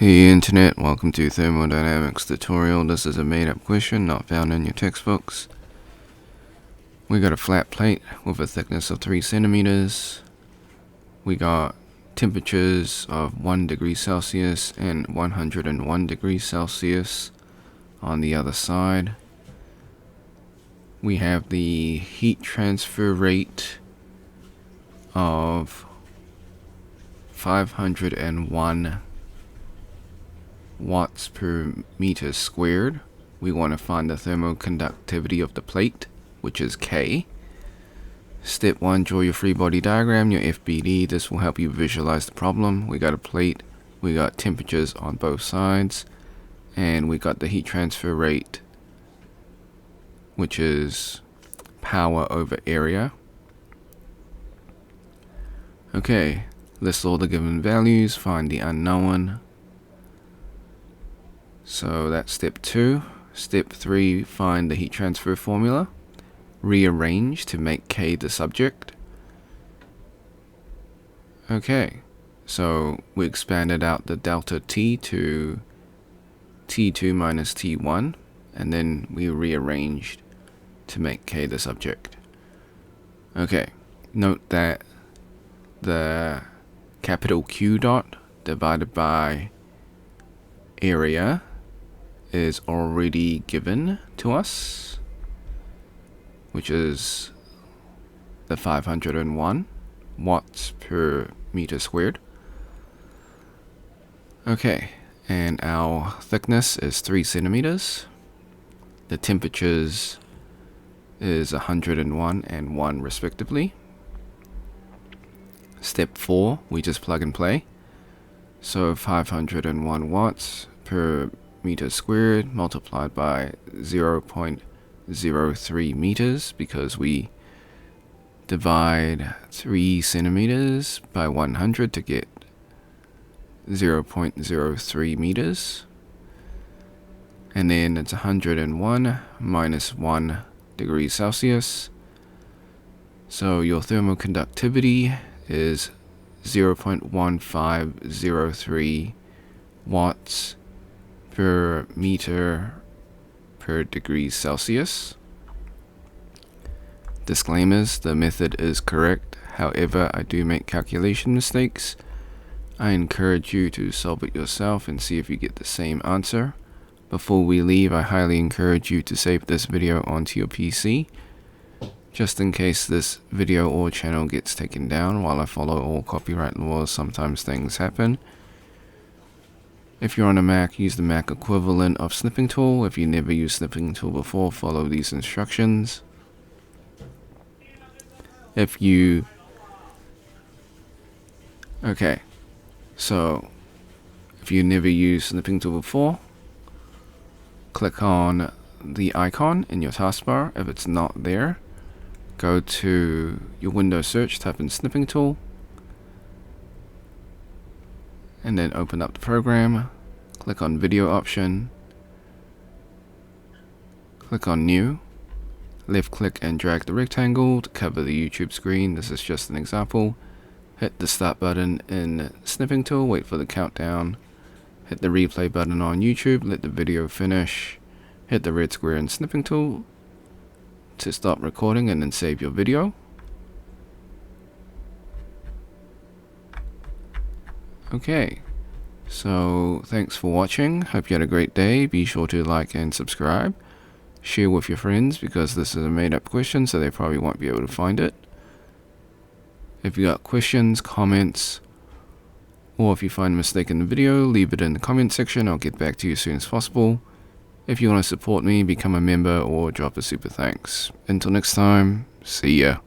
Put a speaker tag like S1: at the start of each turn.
S1: Hey Internet, welcome to Thermodynamics tutorial. This is a made-up question not found in your textbooks. We got a flat plate with a thickness of 3 centimeters. We got temperatures of 1 degree Celsius and 101 degrees Celsius on the other side. We have the heat transfer rate of 501 watts per meter squared. We want to find the thermoconductivity of the plate, which is K. Step 1, draw your free body diagram, your FBD. This will help you visualize the problem. We got a plate, we got temperatures on both sides, and we got the heat transfer rate, which is power over area. Okay, list all the given values, find the unknown. So that's step 2. Step 3, find the heat transfer formula. Rearrange to make K the subject. Okay, so we expanded out the delta T to T2 minus T1, and then we rearranged to make K the subject. Okay, note that the capital Q dot divided by area is already given to us, which is the 501 watts per meter squared. Okay, and our thickness is 3 centimeters. The temperatures is 101 and 1 respectively. Step 4, we just plug and play. So 501 watts per meter squared multiplied by 0.03 meters, because we divide 3 centimeters by 100 to get 0.03 meters. And then it's 101 minus 1 degrees Celsius. So your thermoconductivity is 0.1503 watts per meter per degree Celsius. Disclaimers: the method is correct, however I do make calculation mistakes. I encourage you to solve it yourself and see if you get the same answer. Before we leave, I highly encourage you to save this video onto your PC, just in case this video or channel gets taken down. While I follow all copyright laws, sometimes things happen. If you're on a Mac, use the Mac equivalent of Snipping Tool. If you never used Snipping Tool before, follow these instructions. Okay, so if you never used Snipping Tool before, click on the icon in your taskbar. If it's not there, go to your Windows search, type in Snipping Tool, and then open up the program. Click on video option, click on new, left click and drag the rectangle to cover the YouTube screen. This is just an example. Hit the start button in Snipping Tool, wait for the countdown, hit the replay button on YouTube, let the video finish, hit the red square in Snipping Tool to stop recording, and then save your video. Okay, so thanks for watching. Hope you had a great day. Be sure to like and subscribe. Share with your friends, because this is a made-up question, so they probably won't be able to find it. If you got questions, comments, or if you find a mistake in the video, leave it in the comment section. I'll get back to you as soon as possible. If you want to support me, become a member or drop a super thanks. Until next time, see ya.